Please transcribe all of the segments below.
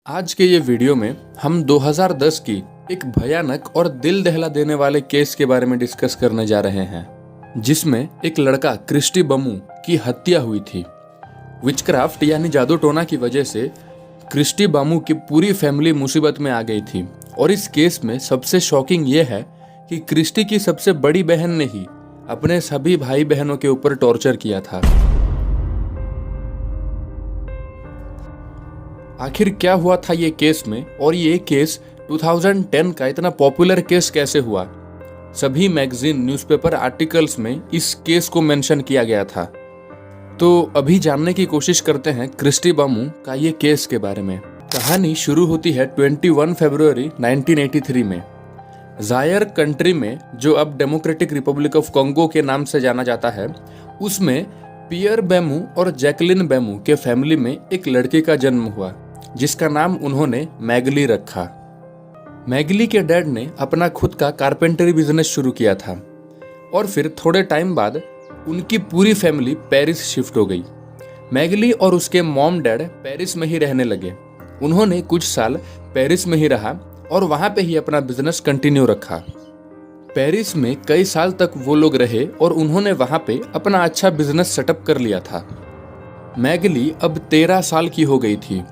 आज के ये वीडियो में हम 2010 की एक भयानक और दिल दहला देने वाले केस के बारे में डिस्कस करने जा रहे हैं, जिसमें एक लड़का क्रिस्टी बमू की हत्या हुई थी। विचक्राफ्ट यानी जादू टोना की वजह से क्रिस्टी बमू की पूरी फैमिली मुसीबत में आ गई थी। और इस केस में सबसे शॉकिंग ये है कि क्रिस्टी की सबसे बड़ी बहन ने ही अपने सभी भाई बहनों के ऊपर टॉर्चर किया था। आखिर क्या हुआ था ये केस में, और ये केस 2010 का इतना पॉपुलर केस कैसे हुआ? सभी मैगजीन, न्यूज़पेपर आर्टिकल्स में इस केस को मेंशन किया गया था। तो अभी जानने की कोशिश करते हैं क्रिस्टी बमू का ये केस के बारे में। कहानी शुरू होती है 21 फरवरी 1983 में। जायर कंट्री में, जो अब डेमोक्रेटिक रिपब्लिक ऑफ कॉन्गो के नाम से जाना जाता है, उसमें पियर बेमू और जैकलिन बेमू के फैमिली में एक लड़की का जन्म हुआ, जिसका नाम उन्होंने मैगली रखा। मैगली के डैड ने अपना खुद का कारपेंटरी बिजनेस शुरू किया था और फिर थोड़े टाइम बाद उनकी पूरी फैमिली पेरिस शिफ्ट हो गई। मैगली और उसके मॉम डैड पेरिस में ही रहने लगे। उन्होंने कुछ साल पेरिस में ही रहा और वहां पे ही अपना बिजनेस कंटिन्यू रखा। पेरिस में कई साल तक वो लोग रहे और उन्होंने वहां पे अपना अच्छा बिजनेस सेटअप कर लिया था। मैगली अब 13 साल की हो गई थी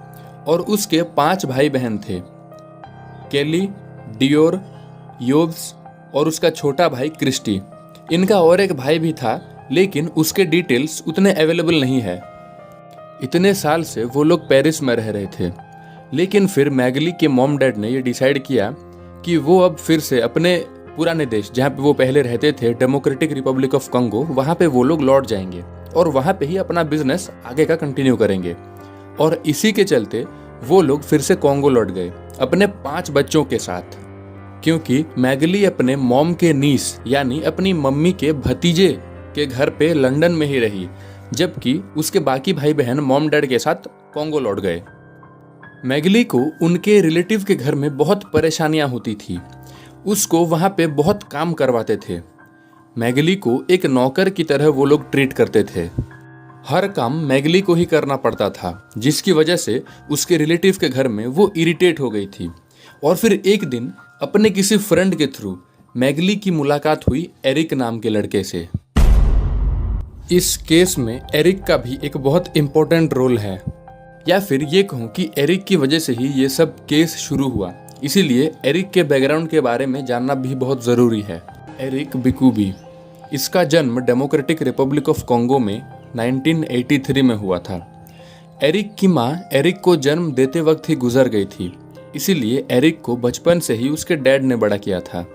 और उसके 5 भाई बहन थे, केली, डियोर, योब्स और उसका छोटा भाई क्रिस्टी। इनका और एक भाई भी था, लेकिन उसके डिटेल्स उतने अवेलेबल नहीं है। इतने साल से वो लोग पेरिस में रह रहे थे, लेकिन फिर मैगली के मॉम डैड ने ये डिसाइड किया कि वो अब फिर से अपने पुराने देश, जहाँ पे वो पहले रहते थे, डेमोक्रेटिक रिपब्लिक ऑफ कॉन्गो, वहाँ पे वो लोग लौट जाएंगे और वहाँ पे ही अपना बिजनेस आगे का कंटिन्यू करेंगे। और इसी के चलते वो लोग फिर से कॉन्गो लौट गए अपने 5 बच्चों के साथ, क्योंकि मैगली अपने मॉम के नीस यानी अपनी मम्मी के भतीजे के घर पे लंदन में ही रही, जबकि उसके बाकी भाई बहन मॉम डैड के साथ कॉन्गो लौट गए। मैगली को उनके रिलेटिव के घर में बहुत परेशानियां होती थी। उसको वहां पे बहुत काम करवाते थे। मैगली को एक नौकर की तरह वो लोग ट्रीट करते थे। हर काम मैगली को ही करना पड़ता था, जिसकी वजह से उसके रिलेटिव के घर में वो इरिटेट हो गई थी। और फिर एक दिन अपने किसी फ्रेंड के थ्रू मैगली की मुलाकात हुई एरिक नाम के लड़के से। इस केस में एरिक का भी एक बहुत इम्पोर्टेंट रोल है, या फिर ये कहूँ कि एरिक की वजह से ही ये सब केस शुरू हुआ। इसीलिए एरिक के बैकग्राउंड के बारे में जानना भी बहुत ज़रूरी है। एरिक बिकुबी, इसका जन्म डेमोक्रेटिक रिपब्लिक ऑफ कॉन्गो में 1983 में हुआ था। एरिक की माँ एरिक को जन्म देते वक्त ही गुजर गई थी, इसीलिए एरिक को बचपन से ही उसके डैड ने बड़ा किया था।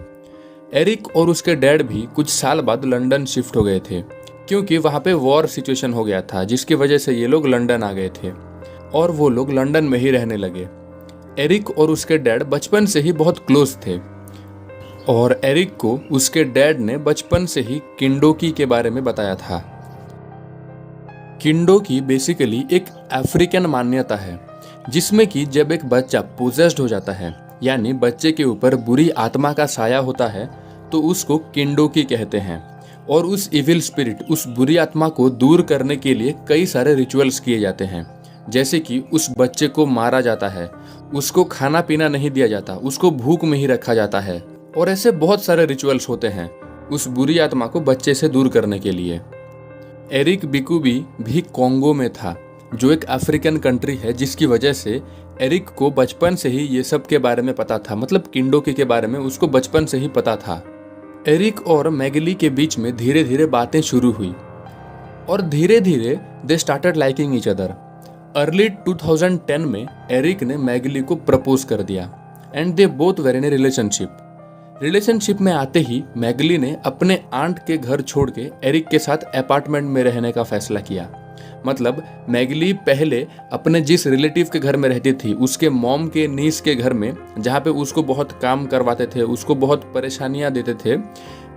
एरिक और उसके डैड भी कुछ साल बाद लंदन शिफ्ट हो गए थे, क्योंकि वहाँ पे वॉर सिचुएशन हो गया था, जिसकी वजह से ये लोग लंदन आ गए थे और वो लोग लंदन में ही रहने लगे। एरिक और उसके डैड बचपन से ही बहुत क्लोज थे और एरिक को उसके डैड ने बचपन से ही किंडोकी के बारे में बताया था। किंडोकी बेसिकली एक अफ्रीकन मान्यता है, जिसमें कि जब एक बच्चा पोजेस्ड हो जाता है, यानी बच्चे के ऊपर बुरी आत्मा का साया होता है, तो उसको किंडोकी कहते हैं। और उस इविल स्पिरिट, उस बुरी आत्मा को दूर करने के लिए कई सारे रिचुअल्स किए जाते हैं, जैसे कि उस बच्चे को मारा जाता है, उसको खाना पीना नहीं दिया जाता, उसको भूख में ही रखा जाता है, और ऐसे बहुत सारे रिचुअल्स होते हैं उस बुरी आत्मा को बच्चे से दूर करने के लिए। एरिक बिकुबी भी कॉन्गो में था, जो एक अफ्रीकन कंट्री है, जिसकी वजह से एरिक को बचपन से ही ये सब के बारे में पता था। मतलब किंडोकी के बारे में उसको बचपन से ही पता था। एरिक और मैगली के बीच में धीरे धीरे बातें शुरू हुई और धीरे धीरे they started liking each other. Early 2010 में एरिक ने मैगली को प्रपोज कर दिया and they both were in A relationship में आते ही मैगली ने अपने आंट के घर छोड़ के एरिक के साथ अपार्टमेंट में रहने का फैसला किया। मतलब मैगली पहले अपने जिस रिलेटिव के घर में रहती थी, उसके मॉम के नीस के घर में, जहाँ पे उसको बहुत काम करवाते थे, उसको बहुत परेशानियाँ देते थे,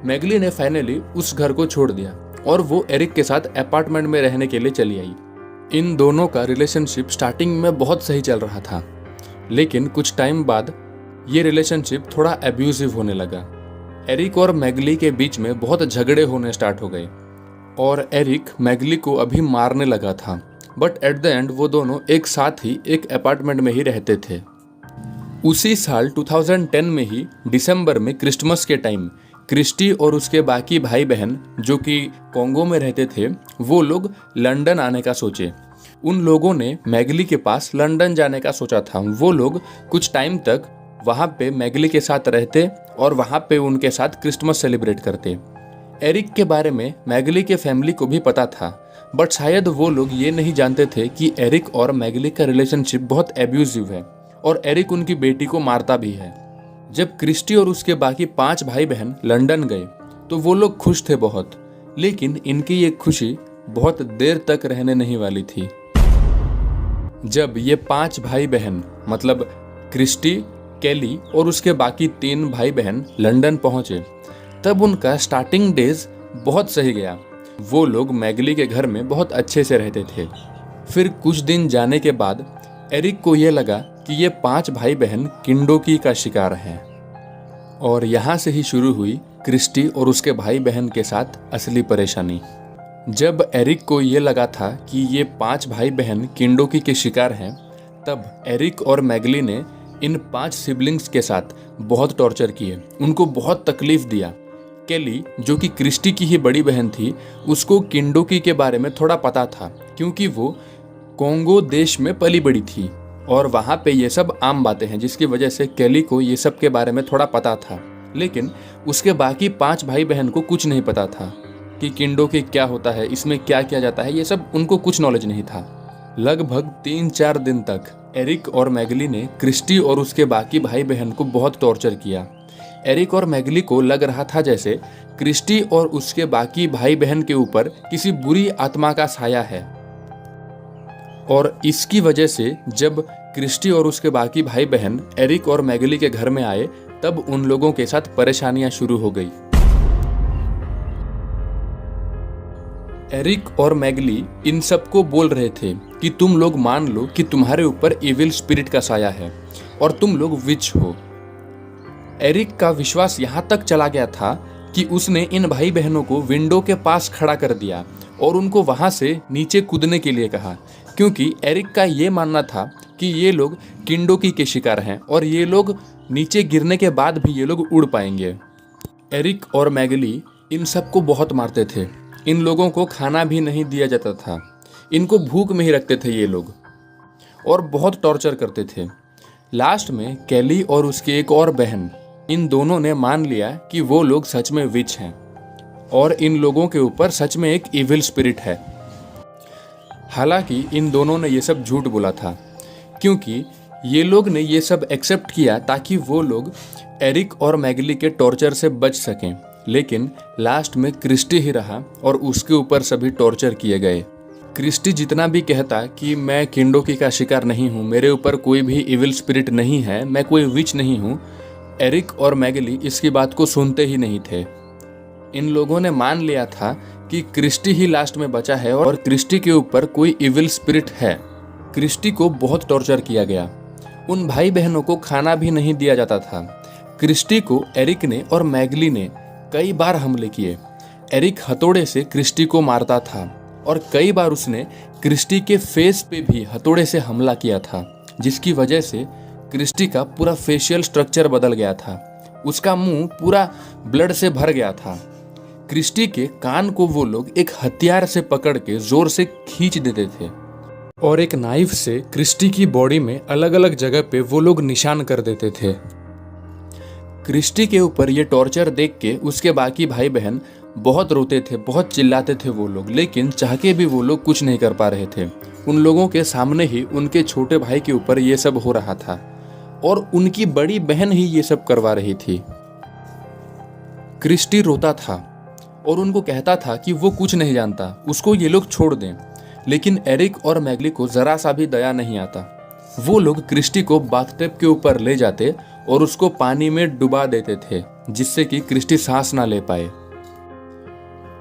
मैगली ने फाइनली उस घर को छोड़ दिया और वो एरिक के साथ अपार्टमेंट में रहने के लिए चली आई। इन दोनों का रिलेशनशिप स्टार्टिंग में बहुत सही चल रहा था, लेकिन कुछ टाइम बाद ये रिलेशनशिप थोड़ा एब्यूजिव होने लगा। एरिक और मैगली के बीच में बहुत झगड़े होने स्टार्ट हो गए और एरिक मैगली को अभी मारने लगा था, बट एट द एंड वो दोनों एक साथ ही एक अपार्टमेंट में ही रहते थे। उसी साल 2010 में ही दिसंबर में क्रिसमस के टाइम क्रिस्टी और उसके बाकी भाई बहन जो कि कॉन्गो में रहते थे वो लोग लंदन आने का सोचे। उन लोगों ने मैगली के पास लंदन जाने का सोचा था। वो लोग कुछ टाइम तक वहाँ पे मैगली के साथ रहते और वहाँ पे उनके साथ क्रिसमस सेलिब्रेट करते। एरिक के बारे में मैगली के फैमिली को भी पता था, बट शायद वो लोग ये नहीं जानते थे कि एरिक और मैगली का रिलेशनशिप बहुत एब्यूजिव है और एरिक उनकी बेटी को मारता भी है। जब क्रिस्टी और उसके बाकी 5 भाई बहन लंदन गए तो वो लोग खुश थे बहुत, लेकिन इनकी ये खुशी बहुत देर तक रहने नहीं वाली थी। जब ये 5 भाई बहन मतलब क्रिस्टी, केली और उसके बाकी 3 भाई बहन लंदन पहुंचे तब उनका स्टार्टिंग डेज बहुत सही गया। वो लोग मैगली के घर में बहुत अच्छे से रहते थे। फिर कुछ दिन जाने के बाद एरिक को ये लगा कि ये 5 भाई बहन किंडोकी का शिकार हैं और यहाँ से ही शुरू हुई क्रिस्टी और उसके भाई बहन के साथ असली परेशानी। जब एरिक को ये लगा था कि ये 5 भाई बहन किंडोकी के शिकार हैं तब एरिक और मैगली ने इन 5 सिबलिंग्स के साथ बहुत टॉर्चर किए, उनको बहुत तकलीफ दिया। केली जो कि क्रिस्टी की ही बड़ी बहन थी उसको किंडोकी के बारे में थोड़ा पता था क्योंकि वो कॉन्गो देश में पली बड़ी थी और वहाँ पे ये सब आम बातें हैं, जिसकी वजह से केली को ये सब के बारे में थोड़ा पता था। लेकिन उसके बाकी 5 भाई बहन को कुछ नहीं पता था कि किंडोकी क्या होता है, इसमें क्या किया जाता है, ये सब उनको कुछ नॉलेज नहीं था। लगभग 3-4 दिन तक एरिक और मैगली ने क्रिस्टी और उसके बाकी भाई बहन को बहुत टॉर्चर किया। एरिक और मैगली को लग रहा था जैसे क्रिस्टी और उसके बाकी भाई बहन के ऊपर किसी बुरी आत्मा का साया है और इसकी वजह से जब क्रिस्टी और उसके बाकी भाई बहन एरिक और मैगली के घर में आए तब उन लोगों के साथ परेशानियां शुरू हो गई। एरिक और मैगली इन सबको बोल रहे थे कि तुम लोग मान लो कि तुम्हारे ऊपर इविल स्पिरिट का साया है और तुम लोग विच हो। एरिक का विश्वास यहाँ तक चला गया था कि उसने इन भाई बहनों को विंडो के पास खड़ा कर दिया और उनको वहाँ से नीचे कूदने के लिए कहा, क्योंकि एरिक का ये मानना था कि ये लोग किंडोकी के शिकार हैं और ये लोग नीचे गिरने के बाद भी ये लोग उड़ पाएंगे। एरिक और मैगली इन सबको बहुत मारते थे, इन लोगों को खाना भी नहीं दिया जाता था, इनको भूख में ही रखते थे ये लोग और बहुत टॉर्चर करते थे। लास्ट में केली और उसकी एक और बहन इन दोनों ने मान लिया कि वो लोग सच में विच हैं और इन लोगों के ऊपर सच में एक इविल स्पिरिट है। हालांकि इन दोनों ने ये सब झूठ बोला था क्योंकि ये लोग ने ये सब एक्सेप्ट किया ताकि वो लोग एरिक और मैगली के टॉर्चर से बच सकें, लेकिन लास्ट में क्रिस्टी ही रहा और उसके ऊपर सभी टॉर्चर किए गए। क्रिस्टी जितना भी कहता कि मैं किंडोकी का शिकार नहीं हूँ, मेरे ऊपर कोई भी इविल स्पिरिट नहीं है, मैं कोई विच नहीं हूँ, एरिक और मैगली इसकी बात को सुनते ही नहीं थे। इन लोगों ने मान लिया था कि क्रिस्टी ही लास्ट में बचा है और क्रिस्टी के ऊपर कोई इविल स्पिरिट है। क्रिस्टी को बहुत टॉर्चर किया गया, उन भाई बहनों को खाना भी नहीं दिया जाता था। क्रिस्टी को एरिक ने और मैगली ने कई बार हमले किए। एरिक हथौड़े से क्रिस्टी को मारता था और कई बार उसने क्रिस्टी के फेस पे भी हथौड़े से हमला किया था, जिसकी वजह से क्रिस्टी का पूरा फेशियल स्ट्रक्चर बदल गया था, उसका मुंह पूरा ब्लड से भर गया था। क्रिस्टी के कान को वो लोग एक हथियार से पकड़ के जोर से खींच देते थे और एक नाइफ से क्रिस्टी की बॉडी में अलग अलग जगह पे वो लोग निशान कर देते थे। क्रिस्टी के ऊपर ये टॉर्चर देख के उसके बाकी भाई बहन बहुत रोते थे, बहुत चिल्लाते थे वो लोग, लेकिन चाह के भी वो लोग कुछ नहीं कर पा रहे थे। उन लोगों के सामने ही उनके छोटे भाई के ऊपर ये सब हो रहा था और उनकी बड़ी बहन ही ये सब करवा रही थी। क्रिस्टी रोता था और उनको कहता था कि वो कुछ नहीं जानता, उसको ये लोग छोड़ दें, लेकिन एरिक और मैगली को जरा सा भी दया नहीं आता। वो लोग क्रिस्टी को बाथटब के ऊपर ले जाते और उसको पानी में डुबा देते थे, जिससे कि क्रिस्टी सांस ना ले पाए।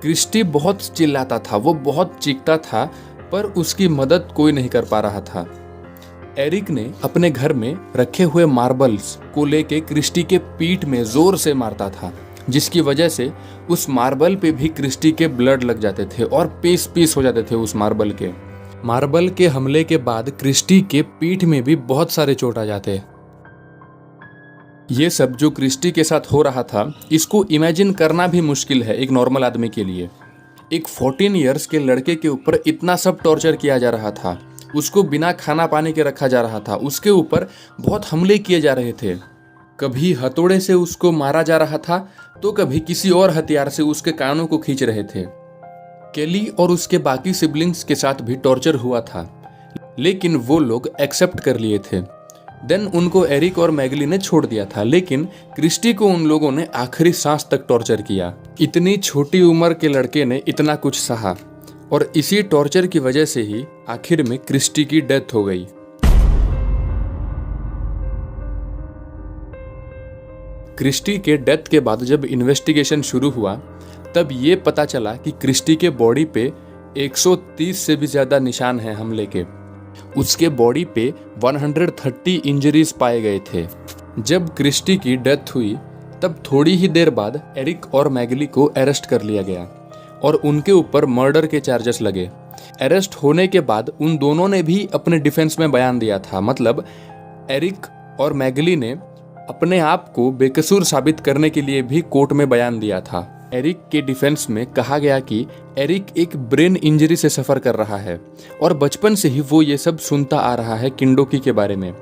क्रिस्टी बहुत चिल्लाता था, वो बहुत चीखता था, पर उसकी मदद कोई नहीं कर पा रहा था। एरिक ने अपने घर में रखे हुए मार्बल्स को लेके क्रिस्टी के पीठ में जोर से मारता था, जिसकी वजह से उस मार्बल पे भी क्रिस्टी के ब्लड लग जाते थे और पीस पीस हो जाते थे उस मार्बल के। मार्बल के हमले के बाद क्रिस्टी के पीठ में भी बहुत सारे चोट आ जाते। ये सब जो क्रिस्टी के साथ हो रहा था, इसको इमेजिन करना भी मुश्किल है एक नॉर्मल आदमी के लिए। एक 14 इयर्स के लड़के के ऊपर इतना सब टॉर्चर किया जा रहा था, उसको बिना खाना पानी के रखा जा रहा था, उसके ऊपर बहुत हमले किए जा रहे थे। कभी हथौड़े से उसको मारा जा रहा था तो कभी किसी और हथियार से उसके कानों को खींच रहे थे। केली और उसके बाकी सिबलिंग्स के साथ भी टॉर्चर हुआ था, लेकिन वो लोग एक्सेप्ट कर लिए थे। देन उनको एरिक और मैगली ने छोड़ दिया था, लेकिन क्रिस्टी को उन लोगों ने आखिरी सांस तक टॉर्चर किया। इतनी छोटी उम्र के लड़के ने इतना कुछ सहा और इसी टॉर्चर की वजह से ही आखिर में क्रिस्टी की डेथ हो गई। क्रिस्टी के डेथ के बाद जब इन्वेस्टिगेशन शुरू हुआ तब ये पता चला कि क्रिस्टी के बॉडी पे 130 से भी ज़्यादा निशान हैं हमले के। उसके बॉडी पे 130 इंजरीज पाए गए थे। जब क्रिस्टी की डेथ हुई तब थोड़ी ही देर बाद एरिक और मैगली को अरेस्ट कर लिया गया और उनके ऊपर मर्डर के चार्जेस लगे। अरेस्ट होने के बाद उन दोनों ने भी अपने डिफेंस में बयान दिया था, मतलब एरिक और मैगली ने अपने आप को बेकसूर साबित करने के लिए भी कोर्ट में बयान दिया था। एरिक के डिफेंस में कहा गया कि एरिक एक ब्रेन इंजरी से सफ़र कर रहा है और बचपन से ही वो ये सब सुनता आ रहा है किंडोकी के बारे में।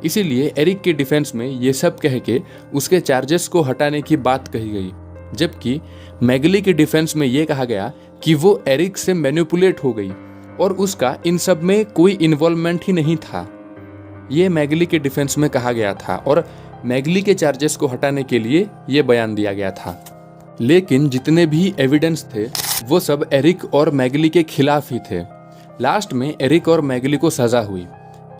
इसीलिए एरिक के डिफेंस में ये सब कह के उसके चार्जेस को हटाने की बात कही गई, जबकि मैगली के डिफेंस में ये कहा गया कि वो एरिक से मैनिपुलेट हो गई और उसका इन सब में कोई इन्वॉल्वमेंट ही नहीं था। ये मैगली के डिफेंस में कहा गया था और मैगली के चार्जेस को हटाने के लिए ये बयान दिया गया था। लेकिन जितने भी एविडेंस थे वो सब एरिक और मैगली के खिलाफ ही थे। लास्ट में एरिक और मैगली को सज़ा हुई।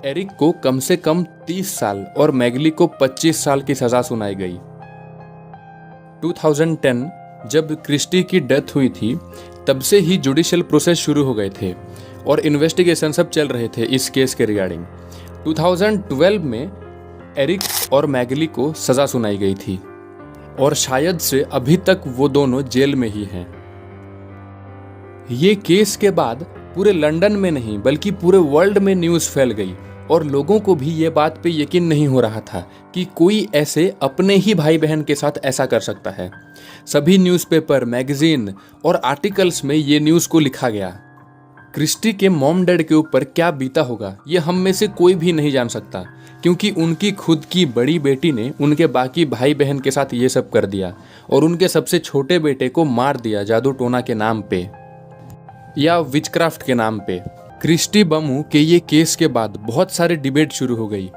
एरिक को कम से कम 30 साल और मैगली को 25 साल की सज़ा सुनाई गई। 2010 जब क्रिस्टी की डेथ हुई थी तब से ही जुडिशियल प्रोसेस शुरू हो गए थे और इन्वेस्टिगेशन सब चल रहे थे इस केस के रिगार्डिंग। 2012 में एरिक और मैगली को सज़ा सुनाई गई थी और शायद से अभी तक वो दोनों जेल में ही हैं। ये केस के बाद पूरे लंदन में नहीं बल्कि पूरे वर्ल्ड में न्यूज़ फैल गई और लोगों को भी ये बात पे यकीन नहीं हो रहा था कि कोई ऐसे अपने ही भाई बहन के साथ ऐसा कर सकता है। सभी न्यूज़पेपर, मैगजीन और आर्टिकल्स में ये न्यूज़ को लिखा गया। क्रिस्टी के मॉम डैड के ऊपर क्या बीता होगा ये हम में से कोई भी नहीं जान सकता, क्योंकि उनकी खुद की बड़ी बेटी ने उनके बाकी भाई बहन के साथ ये सब कर दिया और उनके सबसे छोटे बेटे को मार दिया जादू टोना के नाम पे या विचक्राफ्ट के नाम पे। क्रिस्टी बमू के ये केस के बाद बहुत सारे डिबेट शुरू हो गई।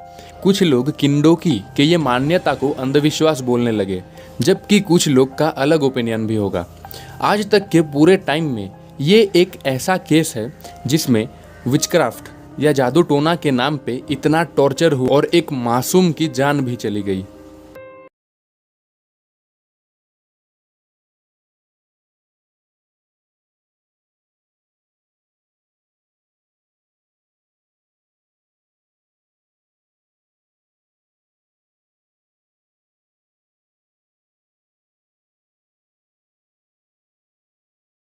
कुछ लोग किंडोकी के ये मान्यता को अंधविश्वास बोलने लगे, जबकि कुछ लोग का अलग ओपिनियन भी होगा। आज तक के पूरे टाइम में ये एक ऐसा केस है जिसमें विचक्राफ्ट या जादू टोना के नाम पे इतना टॉर्चर हुआ और एक मासूम की जान भी चली गई।